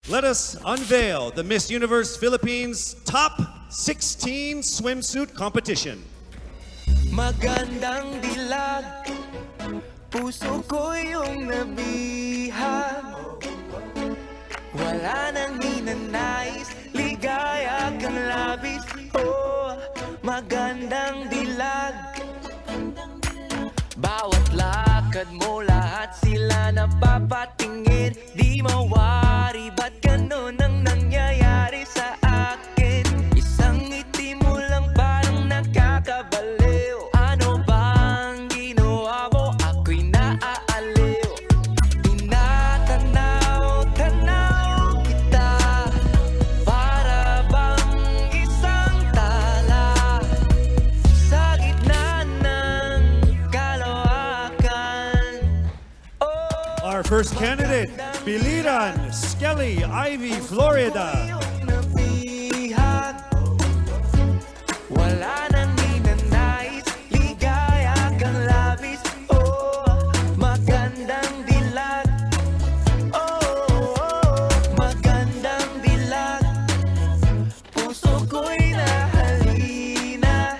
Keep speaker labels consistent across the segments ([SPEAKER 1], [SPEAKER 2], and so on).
[SPEAKER 1] Let us unveil the Miss Universe Philippines Top 16 Swimsuit Competition.
[SPEAKER 2] Magandang dilag, puso ko yung nabihag. Wala nang ninanais, ligaya kang labis. Oh, magandang dilag. Bawat lakad mo, lahat sila napapatingin. Di mawari, ba't ganun ang nangyayari sa akin? Isang ngiti mo lang parang nakakabaliw. Ano bang ginawa mo? Ako'y naaaliw. Tinatanaw-tanaw kita, para bang isang tala sa gitna ng kalawakan. Oh,
[SPEAKER 1] Our first candidate, Biliran Skelly Ivy, Florida.
[SPEAKER 2] nabihag. Wala nang ninanais, ligaya kang labis. Oh, magandang dilag. Oh, magandang dilag. Puso ko'y nahalina.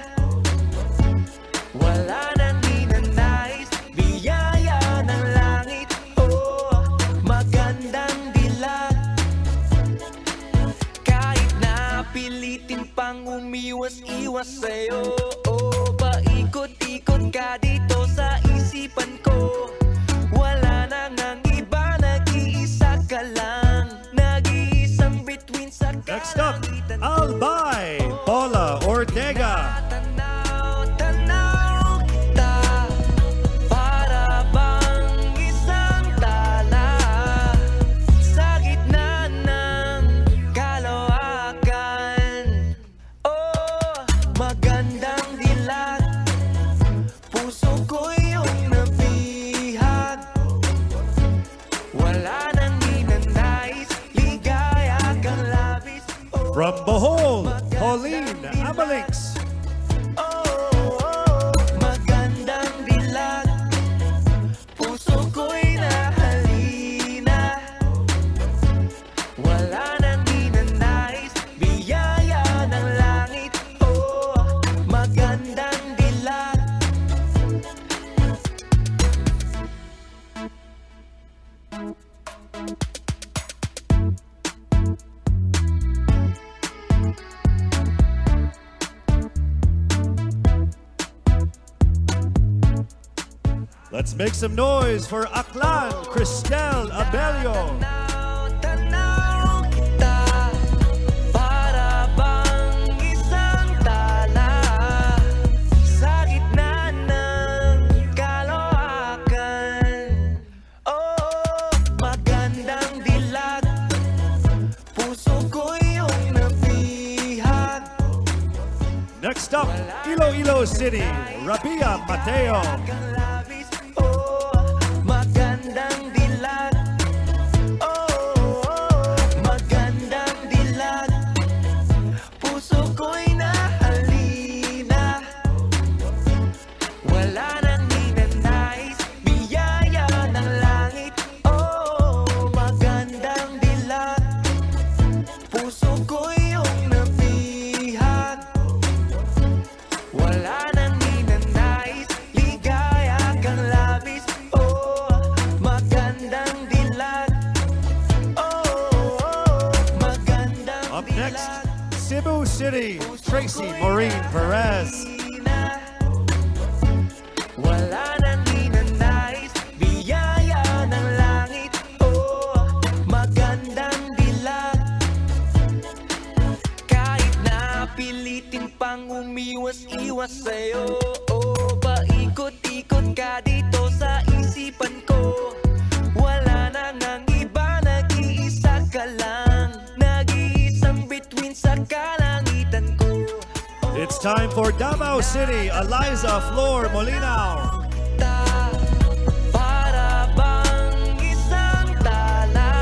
[SPEAKER 2] Wala nang ninanais, biyaya ng langit. Oh, magandang dilag. Kahit napilitin pang umiwas-iwas sa'yo, oh, paikot-ikot ka dito sa isipan ko. Wala nang ang iba, nag-iisa ka lang. Nag-iisang bituin sa
[SPEAKER 1] Next up,
[SPEAKER 2] kalangitan ko.
[SPEAKER 1] Albay Paula Ortega.
[SPEAKER 2] Tanaw-tanaw kita, para bang isang tala sa gitna ng kalawakan. Oh, magandang dilag, puso ko yung nabihag. Wala nang ninanais, ligaya kang labis. Oh,
[SPEAKER 1] From Bohol, Pauline Amalix.
[SPEAKER 2] magandang dilag, puso ko'y nahalina. Wala nang ninanais, biyaya ng langit. Oh, magandang dilag.
[SPEAKER 1] Let's make some noise for Aklan Cristel Abelio.
[SPEAKER 2] Tanaw-tanaw kita, para bang isang tala sa gitna ng kalawakan. Oh, magandang dilag, puso ko yung nabihag.
[SPEAKER 1] Next up, Iloilo City, Rabia Mateo.
[SPEAKER 2] Kang labis, oh, magandang dilag. Oh, magandang dilag, puso ko'y nahalina. Wala nang ninanais, biyaya ng langit. Oh, magandang dilag, puso ko'y yung nabihag. Wala nang ninanais, ligaya kang labis. Oh, magandang dilag. Oh, magandang
[SPEAKER 1] Up next,
[SPEAKER 2] dilag.
[SPEAKER 1] Cebu City, Tracy Maureen Perez.
[SPEAKER 2] Wala nang ninanais, biyaya ng langit. Oh, magandang dilag. Kahit napilitin pang umiwas-iwas sa'yo, oh, paikot-ikot ka dito sa isipan ko. Wala nang ang iba, nag-iisa ka lang. Nag-iisang bituin sa kalangitan ko.
[SPEAKER 1] It's time for Davao City, Eliza Flor Molina.
[SPEAKER 2] Para bang isang tala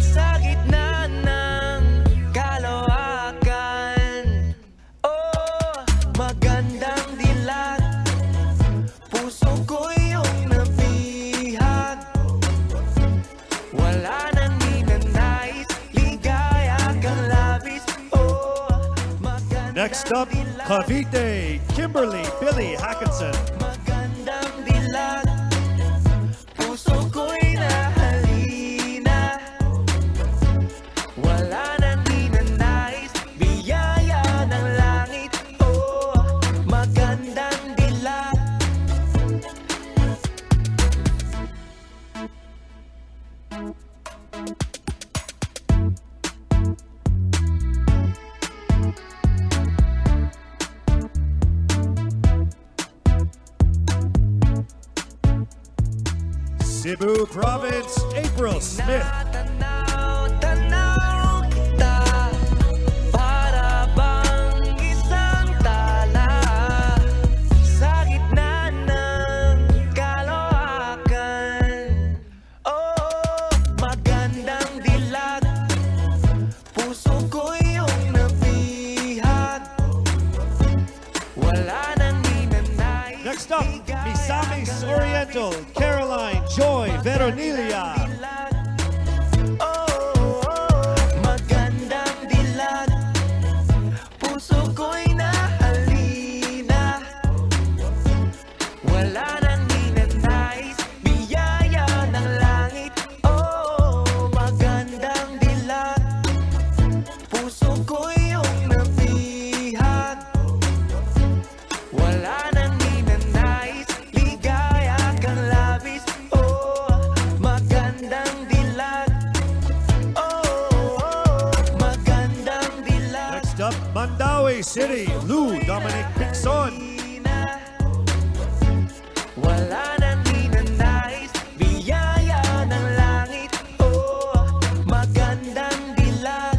[SPEAKER 2] sa gitna ng kalawakan. Oh, magandang dilag, puso ko yung nabihag. Wala nang ninanais,
[SPEAKER 1] Next up, Cavite, Kimberly Billy Hackinson.
[SPEAKER 2] Magandang dilag, puso ko'y nahalina. Wala nang ninanais, biyaya ng langit. Oh, magandang dilag.
[SPEAKER 1] Cebu Province, April Smith.
[SPEAKER 2] Tanaw kita, para bang isang tala sa gitna ng kaloakan. Oh, magandang dilag, puso ko iyong nabihag. Wala nang ninanais.
[SPEAKER 1] Next up, Misamis Oriental, Caroline Joy Veronilia.
[SPEAKER 2] Magandang dilag, puso ko'y nahalina. Wala nang ninanais, biyaya ng langit. Oh, magandang dilag, puso ko'y iyong nabihag. Wala nang ninanais, ligaya kang labis. Oh, magandang dilag. Oh, magandang dilag.
[SPEAKER 1] Next up, Mandaue City, Lou Dominic Pixon.
[SPEAKER 2] Wala nang ninanais, biyaya ng langit. Oh, magandang dilag.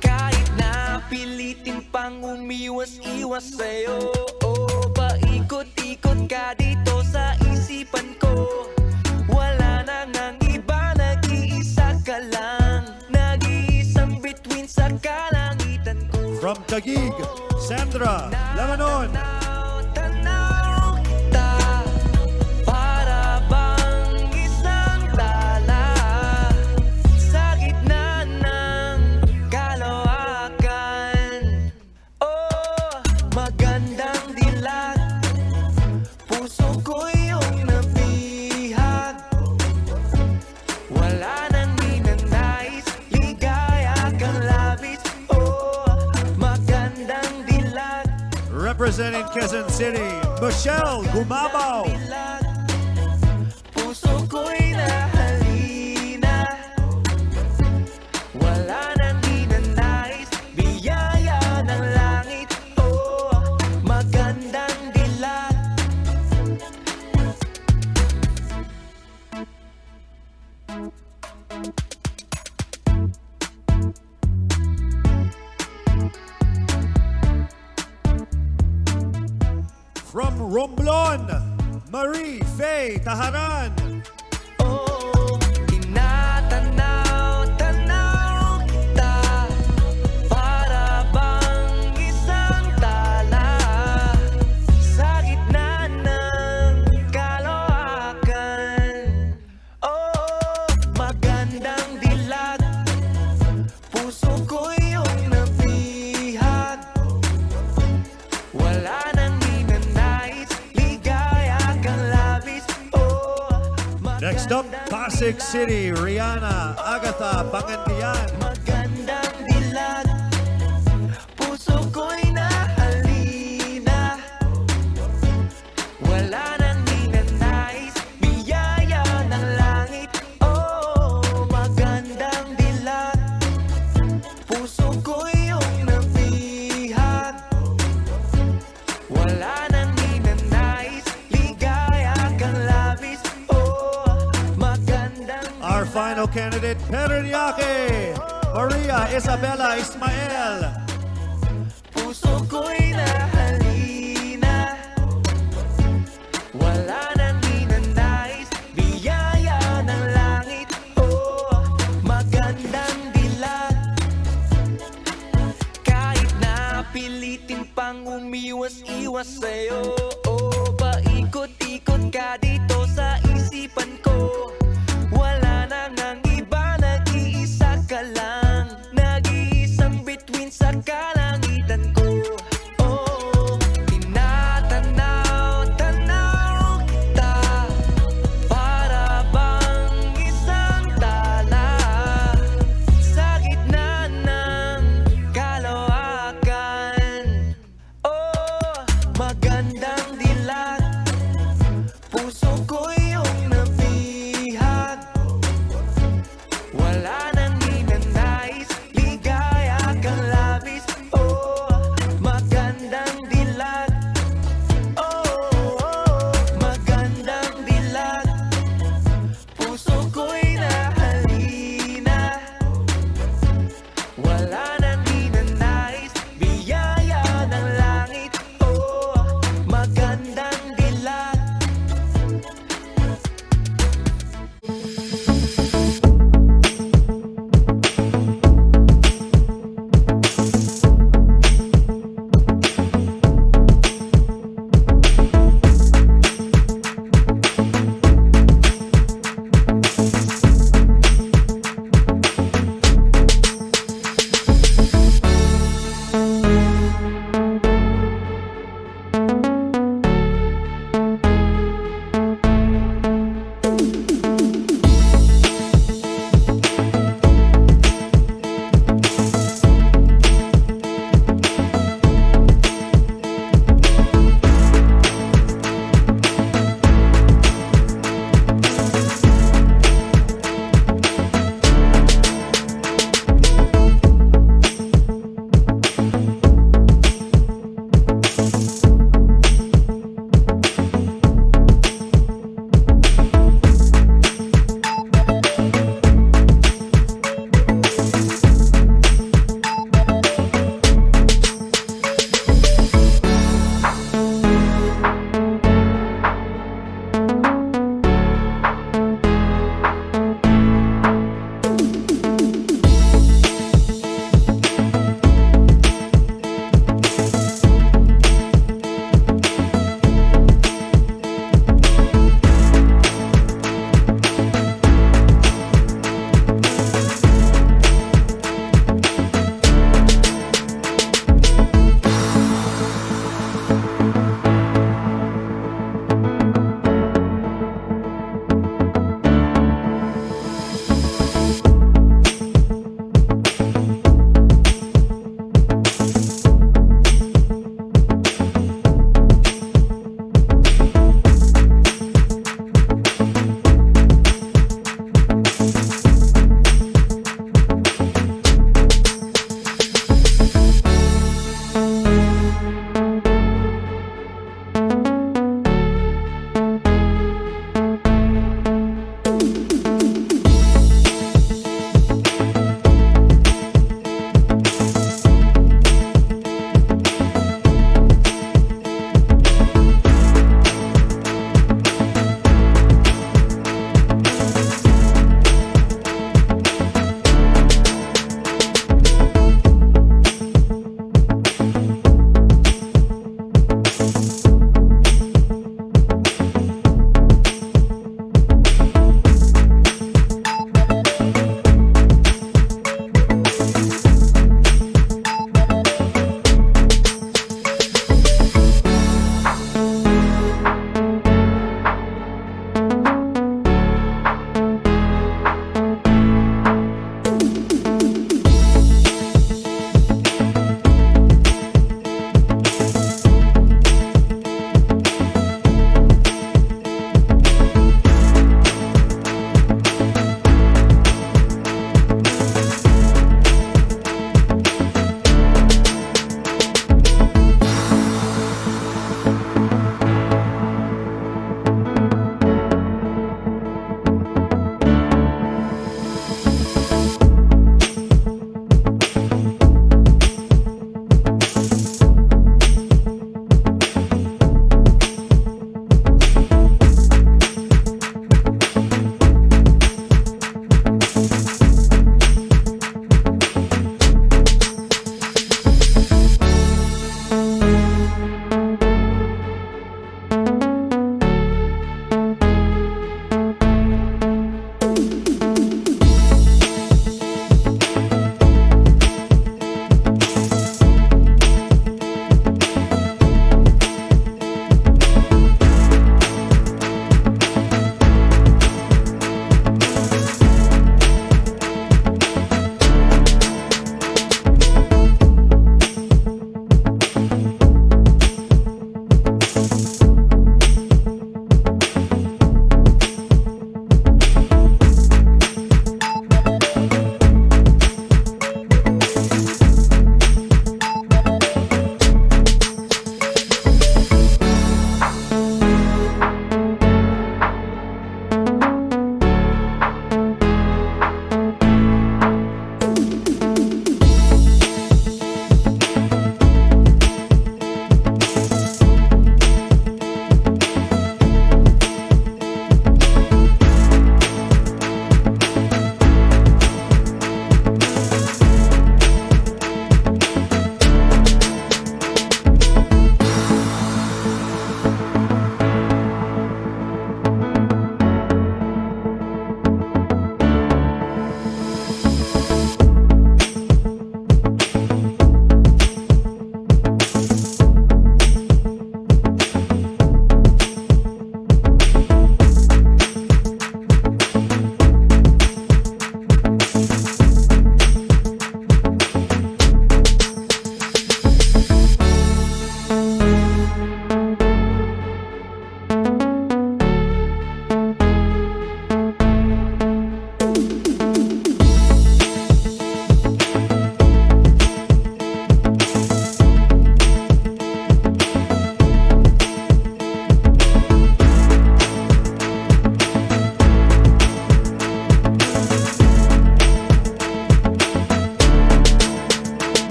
[SPEAKER 2] Kahit na pilitin pang umiwas-iwas sa'yo, oh, paikot-ikot ka dito sa isipan ko. Wala nang ang iba, nag-iisa ka lang. Nag-iisang bituin sa kalangitan ko.
[SPEAKER 1] From Taguig, Sandra Lamanon.
[SPEAKER 2] Tanaw kita, para bang isang tala sa gitna ng kaloakan. Oh, magandang dilag, puso ko iyong nabihag. Wala nang ninanais, ligaya kang labis. Oh, magandang dilag.
[SPEAKER 1] Representing Quezon City, Michelle Gumabaw.
[SPEAKER 2] Puso ko'y nahalina. Wala nang ninanais, biyaya ng langit. Oh, magandang dilag.
[SPEAKER 1] From Romblon, Marie Faye Taharan.
[SPEAKER 2] Oh, tinatanaw kita, para bang isang tala sa gitna ng kaloakan. Oh, magandang dilag, puso ko iyong nabihag. Wala nang ninanais, ligaya kang labis. Oh,
[SPEAKER 1] Next up, Pasig City, Rihanna Agatha Pangandian.
[SPEAKER 2] magandang dilag, puso ko'y nahalina. Wala nang ninanais, biyaya ng langit. Oh, magandang dilag, puso ko'y iyong nabihag. Wala nang ninanais, ligaya kang labis. Oh, magandang
[SPEAKER 1] Our final candidate, Pereniaque, Maria Isabella Ismael.
[SPEAKER 2] puso ko'y nahalina. Wala nang ninanais, biyaya ng langit. Oh, magandang dilag. Kahit na pilitin pang umiwas-iwas sa'yo, oh, paikot-ikot ka dito sa isipan ko. Wala nang ang iba, nag-iisa ka lang. Nag-iisang bituin sa kalangitan.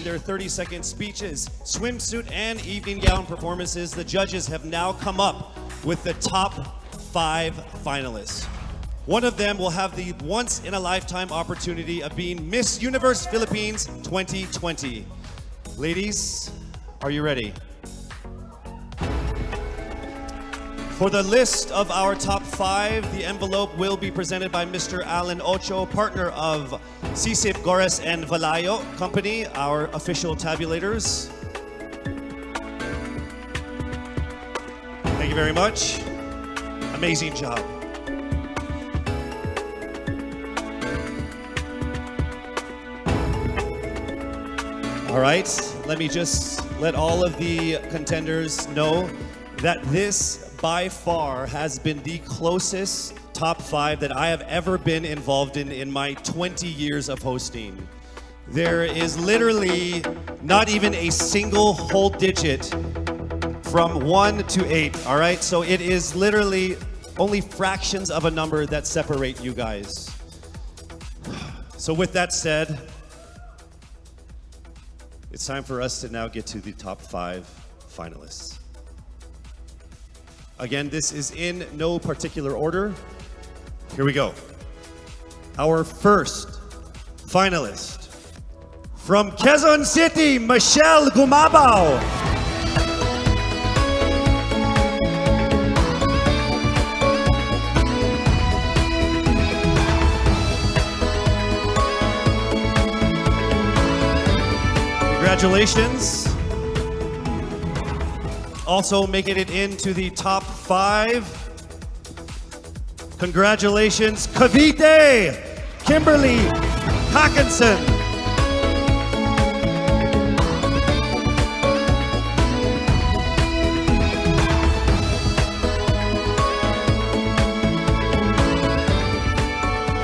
[SPEAKER 1] their 30-second speeches, swimsuit, and evening gown performances, the judges have now come up with the top 5 finalists. One of them will have the once-in-a-lifetime opportunity of being Miss Universe Philippines 2020. Ladies, are you ready? For the list of our top 5, the envelope will be presented by Mr. Alan Ocho, partner of Sisip, Gores, and Valayo Company, our official tabulators. Thank you very much. Amazing job. All right, let me just let all of the contenders know that this by far has been the closest top 5 that I have ever been involved in my 20 years of hosting. There is literally not even a single whole digit from 1 to 8, all right? So it is literally only fractions of a number that separate you guys. So with that said, it's time for us to now get to the top 5 finalists. Again, this is in no particular order. Here we go. Our first finalist from Quezon City, Michelle Gumabao. Congratulations. Also making it into the top 5. Congratulations, Cavite, Kimberly Hackinson.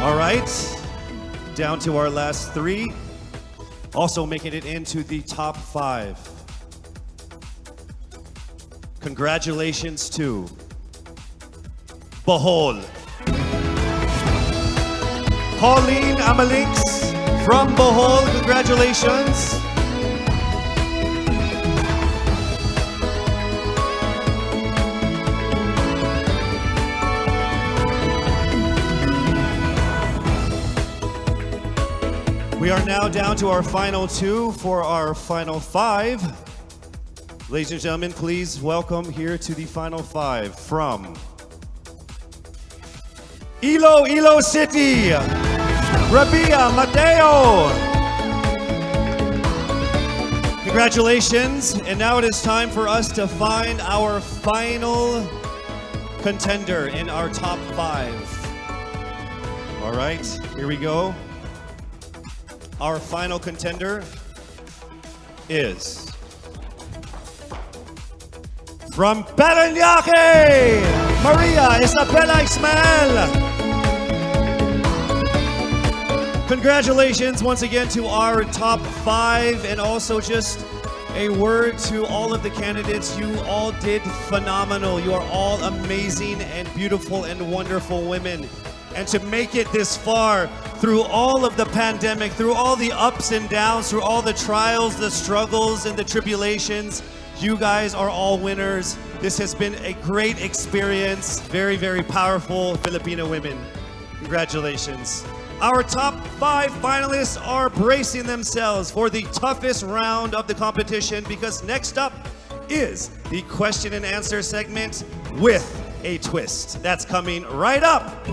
[SPEAKER 1] All right, down to our last 3. Also making it into the top 5. Congratulations to Bohol. Pauline Amalix from Bohol, congratulations. We are now down to our final 2 for our final 5. Ladies and gentlemen, please welcome here to the final 5 from Iloilo City, Rabia Mateo. Congratulations, and now it is time for us to find our final contender in our top 5. All right, here we go. Our final contender is from Parañaque, Maria Isabella Ismael. Congratulations once again to our top 5, and also just a word to all of the candidates. You all did phenomenal. You are all amazing and beautiful and wonderful women. And to make it this far through all of the pandemic, through all the ups and downs, through all the trials, the struggles, and the tribulations, you guys are all winners. This has been a great experience. Very, very powerful Filipino women. Congratulations. Our top 5 finalists are bracing themselves for the toughest round of the competition, because next up is the question and answer segment with a twist. That's coming right up.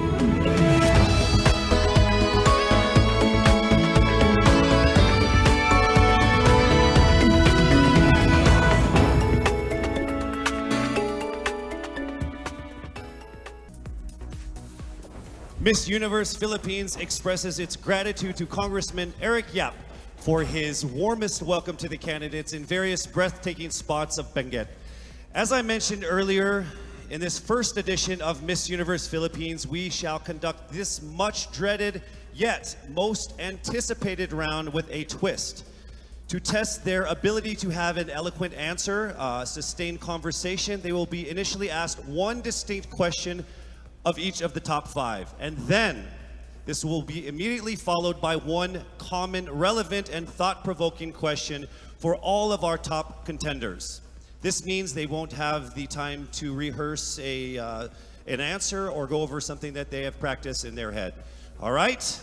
[SPEAKER 1] Miss Universe Philippines expresses its gratitude to Congressman Eric Yap for his warmest welcome to the candidates in various breathtaking spots of Benguet. As I mentioned earlier, in this first edition of Miss Universe Philippines, we shall conduct this much dreaded yet most anticipated round with a twist. To test their ability to have an eloquent answer, sustained conversation, they will be initially asked one distinct question of each of the top 5. And then This will be immediately followed by one common, relevant, and thought-provoking question for all of our top contenders. This means they won't have the time to rehearse an answer or go over something that they have practiced in their head. All right?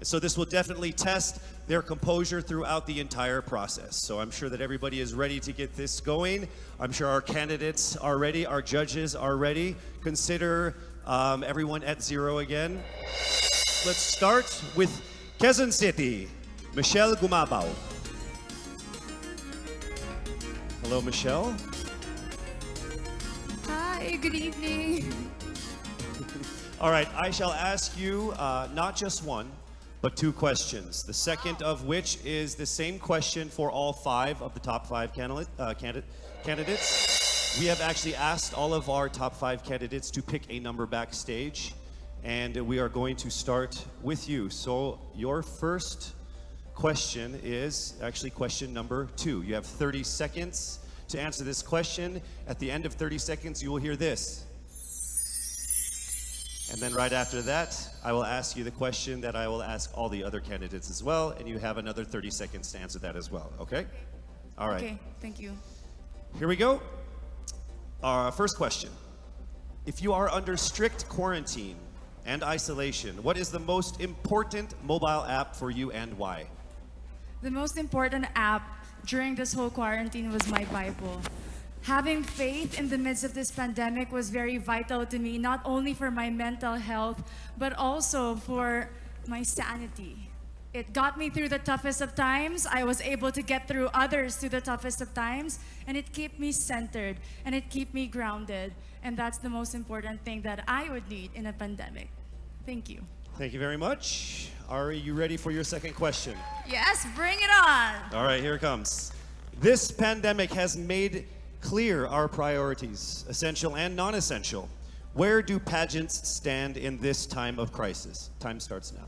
[SPEAKER 1] So this will definitely test their composure throughout the entire process. So I'm sure that everybody is ready to get this going. I'm sure our candidates are ready, our judges are ready. Consider everyone at zero again. Let's start with Quezon City, Michelle Gumabao. Hello, Michelle.
[SPEAKER 3] Hi, good evening.
[SPEAKER 1] All right, I shall ask you not just one, but two questions. The second of which is the same question for all five of the top five candidates. We have actually asked all of our top five candidates to pick a number backstage, and we are going to start with you. So your first question is actually question number 2. You have 30 seconds to answer this question. At the end of 30 seconds, you will hear this. And then right after that, I will ask you the question that I will ask all the other candidates as well, and you have another 30 seconds to answer that as well, okay? All right.
[SPEAKER 3] Okay, thank you.
[SPEAKER 1] Here we go. Our first question. If you are under strict quarantine and isolation, what is the most important mobile app for you and why?
[SPEAKER 3] The most important app during this whole quarantine was my Bible. Having faith in the midst of this pandemic was very vital to me, not only for my mental health, but also for my sanity. It got me through the toughest of times. I was able to get through others through the toughest of times, and it kept me centered, and it kept me grounded. And that's the most important thing that I would need in a pandemic. Thank you.
[SPEAKER 1] Thank you very much. Are you ready for your second question?
[SPEAKER 3] Yes, bring it on.
[SPEAKER 1] All right, here it comes. This pandemic has made clear our priorities, essential and non-essential. Where do pageants stand in this time of crisis? Time starts now.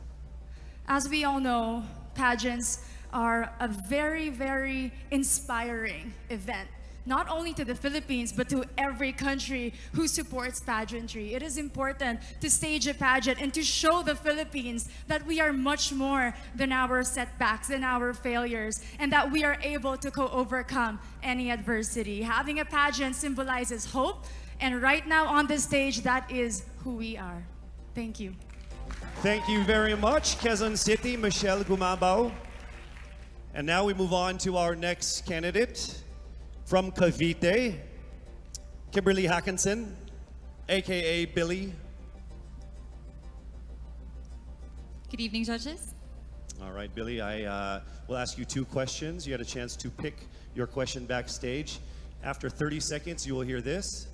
[SPEAKER 3] As we all know, pageants are a very, very inspiring event, not only to the Philippines, but to every country who supports pageantry. It is important to stage a pageant and to show the Philippines that we are much more than our setbacks, than our failures, and that we are able to overcome any adversity. Having a pageant symbolizes hope, and right now on the stage, that is who we are. Thank you.
[SPEAKER 1] Thank you very much, Quezon City, Michelle Gumabao. And now we move on to our next candidate. From Cavite, Kimberly Hackinson, aka Billy.
[SPEAKER 4] Good evening, judges.
[SPEAKER 1] All right, Billy, I will ask you two questions. You had a chance to pick your question backstage. After 30 seconds, you will hear this.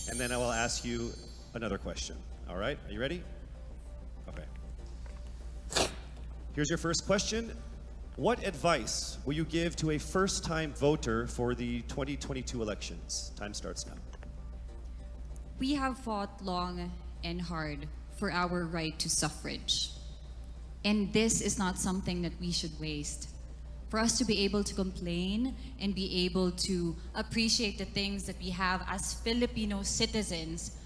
[SPEAKER 1] And then I will ask you another question. All right, are you ready? Okay. Here's your first question. What advice will you give to a first-time voter for the 2022 elections? Time starts now.
[SPEAKER 4] We have fought long and hard for our right to suffrage. And this is not something that we should waste. For us to be able to complain and be able to appreciate the things that we have as Filipino citizens,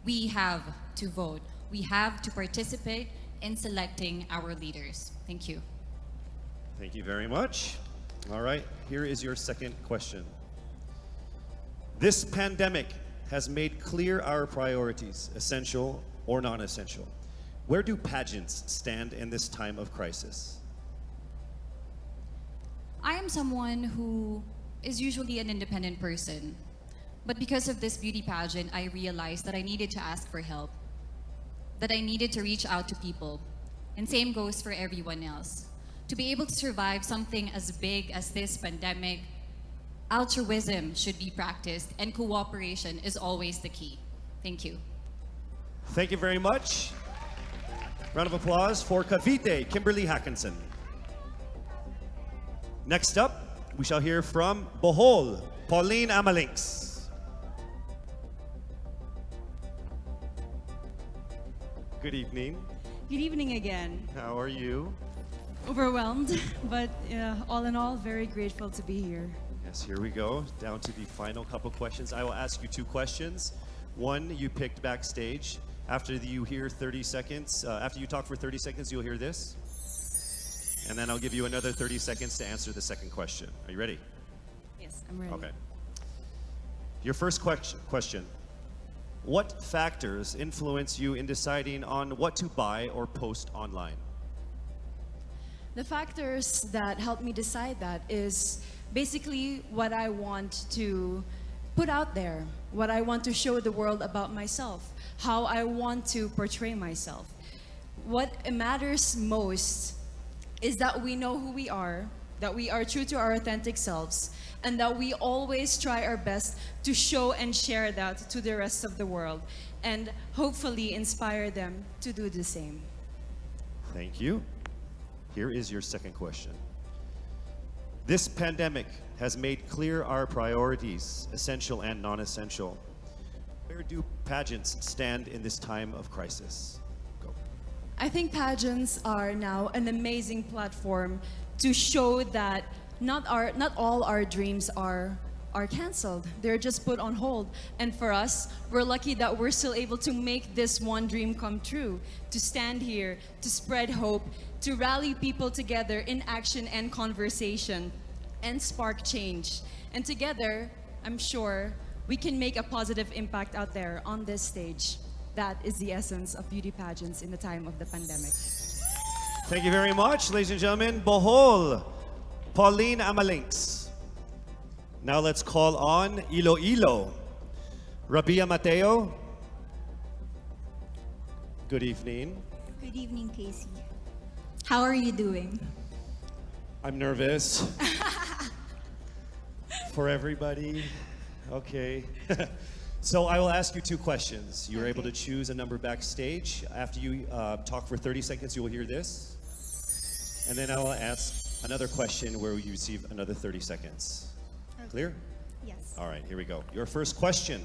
[SPEAKER 4] we have to vote. We have to participate in selecting our leaders. Thank you.
[SPEAKER 1] Thank you very much. All right, here is your second question. This pandemic has made clear our priorities, essential or non-essential. Where do pageants stand in this time of crisis?
[SPEAKER 4] I am someone who is usually an independent person. But because of this beauty pageant, I realized that I needed to ask for help, that I needed to reach out to people. And same goes for everyone else. To be able to survive something as big as this pandemic, altruism should be practiced and cooperation is always the key. Thank you.
[SPEAKER 1] Thank you very much. Round of applause for Cavite, Kimberly Hackinson. Next up, we shall hear from Bohol, Pauline Amalinks. Good evening.
[SPEAKER 5] Good evening again.
[SPEAKER 1] How are you?
[SPEAKER 5] Overwhelmed, but all in all, very grateful to be here.
[SPEAKER 1] Yes, here we go. Down to the final couple questions. I will ask you two questions. One you picked backstage. After you hear 30 seconds, after you talk for 30 seconds, you'll hear this. And then I'll give you another 30 seconds to answer the second question. Are you ready?
[SPEAKER 5] Yes, I'm ready.
[SPEAKER 1] Okay. Your first question. What factors influence you in deciding on what to buy or post online?
[SPEAKER 5] The factors that help me decide that is basically what I want to put out there, what I want to show the world about myself, how I want to portray myself. What matters most is that we know who we are, that we are true to our authentic selves, and that we always try our best to show and share that to the rest of the world, and hopefully inspire them to do the same.
[SPEAKER 1] Thank you. Here is your second question. This pandemic has made clear our priorities, essential and non-essential. Where do pageants stand in this time of crisis? Go.
[SPEAKER 5] I think pageants are now an amazing platform to show that not all our dreams are canceled. They're just put on hold. And for us, we're lucky that we're still able to make this one dream come true, to stand here, to spread hope, to rally people together in action and conversation, and spark change. And together, I'm sure we can make a positive impact out there on this stage. That is the essence of beauty pageants in the time of the pandemic.
[SPEAKER 1] Thank you very much, ladies and gentlemen. Bohol, Pauline Amalinks. Now let's call on Iloilo. Rabia Mateo. Good evening.
[SPEAKER 6] Good evening, Casey. How are you doing?
[SPEAKER 1] I'm nervous. For everybody. Okay. So I will ask you two questions. You're able to choose a number backstage. After you talk for 30 seconds, you will hear this. And then I will ask another question where you receive another 30 seconds. Clear?
[SPEAKER 6] Yes.
[SPEAKER 1] All right, here we go. Your first question.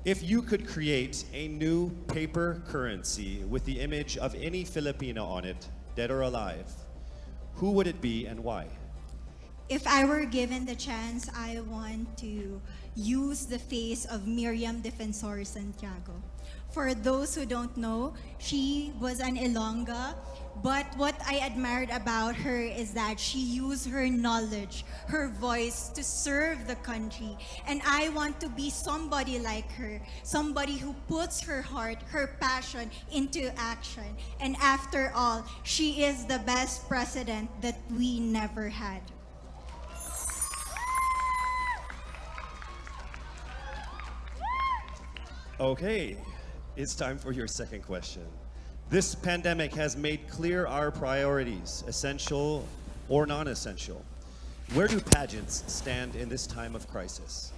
[SPEAKER 1] If you could create a new paper currency with the image of any Filipino on it, dead or alive, who would it be and why?
[SPEAKER 6] If I were given the chance, I want to use the face of Miriam Defensor Santiago. For those who don't know, she was an Ilongga, but what I admired about her is that she used her knowledge, her voice to serve the country. And I want to be somebody like her, somebody who puts her heart, her passion into action. And after all, she is the best president that we never had.
[SPEAKER 1] Okay, it's time for your second question. This pandemic has made clear our priorities, essential or non-essential. Where do pageants stand in this time of crisis?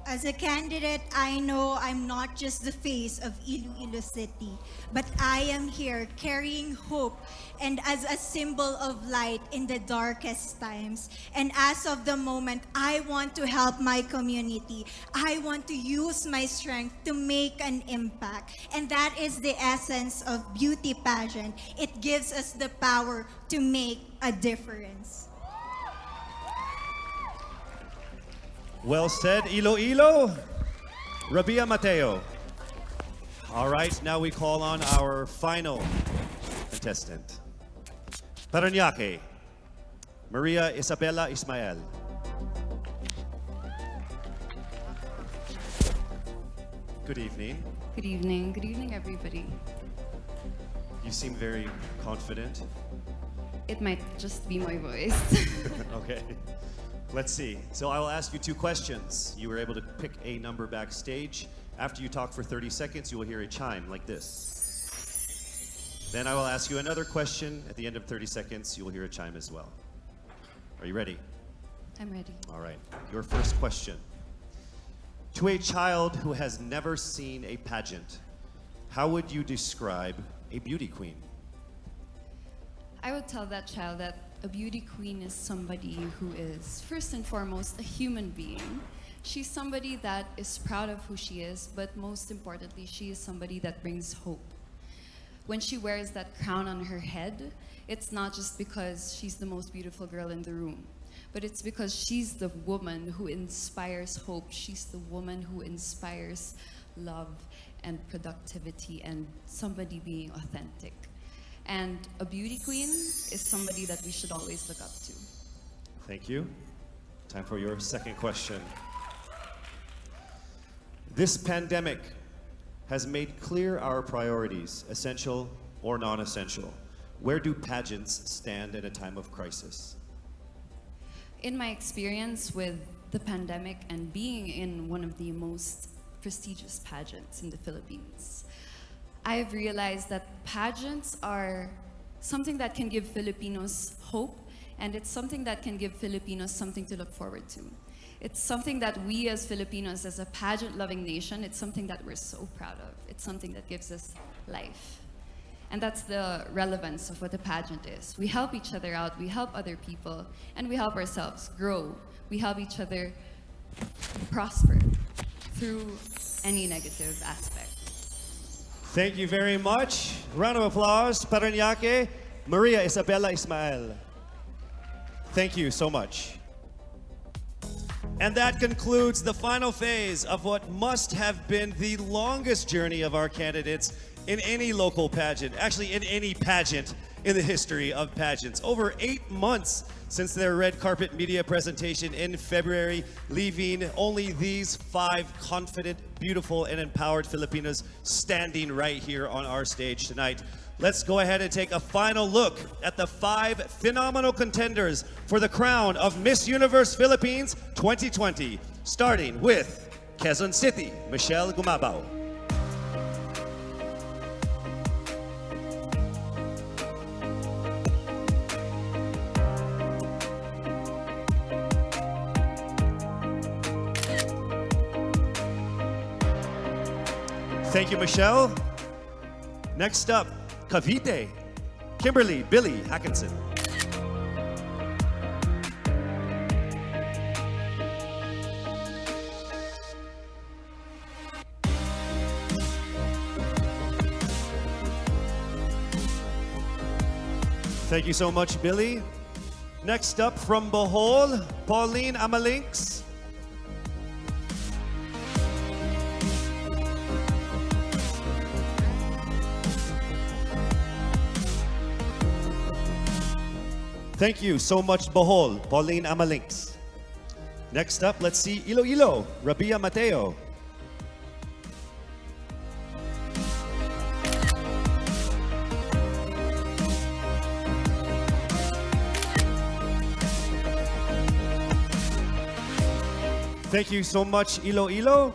[SPEAKER 6] As a candidate, I know I'm not just the face of Iloilo City, but I am here carrying hope and as a symbol of light in the darkest times. And as of the moment, I want to help my community. I want to use my strength to make an impact. And that is the essence of beauty pageant. It gives us the power to make a difference.
[SPEAKER 1] Well said, Iloilo. Rabia Mateo. All right, now we call on our final contestant. Parañaque, Maria Isabella Ismael. Good evening.
[SPEAKER 7] Good evening. Good evening, everybody.
[SPEAKER 1] You seem very confident.
[SPEAKER 7] It might just be my voice.
[SPEAKER 1] Okay. Let's see. So I will ask you two questions. You were able to pick a number backstage. After you talk for 30 seconds, you will hear a chime like this. Then I will ask you another question. At the end of 30 seconds, you will hear a chime as well. Are you ready?
[SPEAKER 7] I'm ready.
[SPEAKER 1] All right. Your first question. To a child who has never seen a pageant, how would you describe a beauty queen?
[SPEAKER 7] I would tell that child that a beauty queen is somebody who is, first and foremost, a human being. She's somebody that is proud of who she is, but most importantly, she is somebody that brings hope. When she wears that crown on her head, it's not just because she's the most beautiful girl in the room, but it's because she's the woman who inspires hope. She's the woman who inspires love and productivity and somebody being authentic. And a beauty queen is somebody that we should always look up to.
[SPEAKER 1] Thank you. Time for your second question. This pandemic has made clear our priorities, essential or non-essential. Where do pageants stand at a time of crisis?
[SPEAKER 7] In my experience with the pandemic and being in one of the most prestigious pageants in the Philippines, I've realized that pageants are something that can give Filipinos hope, and it's something that can give Filipinos something to look forward to. It's something that we as Filipinos, as a pageant-loving nation, it's something that we're so proud of. It's something that gives us life. And that's the relevance of what a pageant is. We help each other out, we help other people, and we help ourselves grow. We help each other prosper through any negative aspect.
[SPEAKER 1] Thank you very much. Round of applause, Paranaque, Maria Isabella Ismael. Thank you so much. And that concludes the final phase of what must have been the longest journey of our candidates in any local pageant, actually in any pageant in the history of pageants. Over 8 months since their red carpet media presentation in February, leaving only these 5 confident, beautiful, and empowered Filipinos standing right here on our stage tonight. Let's go ahead and take a final look at the 5 phenomenal contenders for the crown of Miss Universe Philippines 2020, starting with Quezon City, Michelle Gumabao. Thank you, Michelle. Next up, Cavite, Kimberly Billy Hackinson. Thank you so much, Billy. Next up from Bohol, Pauline Amalinks. Thank you so much, Bohol, Pauline Amalinks. Next up, let's see Iloilo, Rabia Mateo. Thank you so much, Iloilo.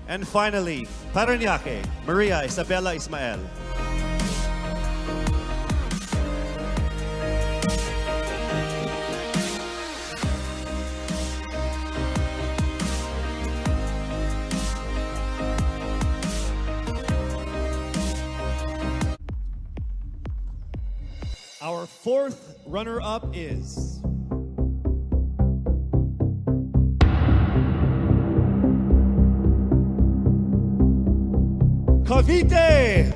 [SPEAKER 1] And finally, Paranaque, Maria Isabella Ismael. Our 4th runner-up is Cavite.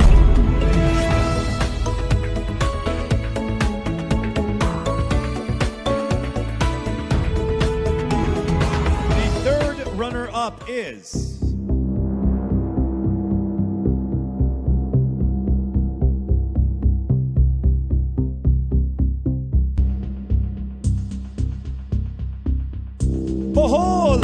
[SPEAKER 1] The 3rd runner-up is Bohol.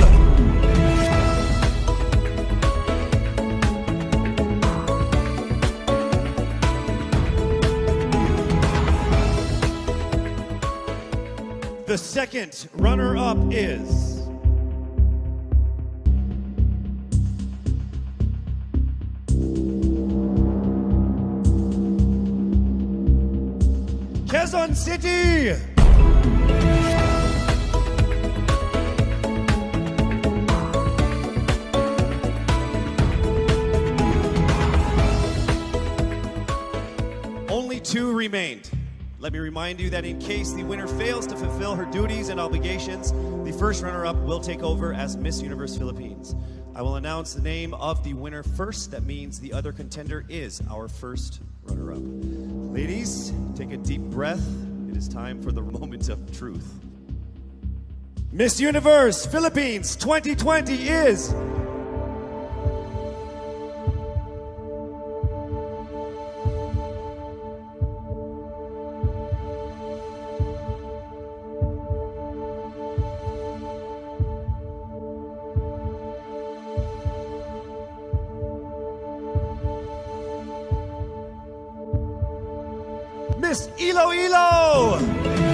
[SPEAKER 1] The 2nd runner-up is Quezon City. Only 2 remained. Let me remind you that in case the winner fails to fulfill her duties and obligations, the 1st runner-up will take over as Miss Universe Philippines. I will announce the name of the winner first. That means the other contender is our 1st runner-up. Ladies, take a deep breath. It is time for the moment of truth. Miss Universe Philippines 2020 is Miss Iloilo.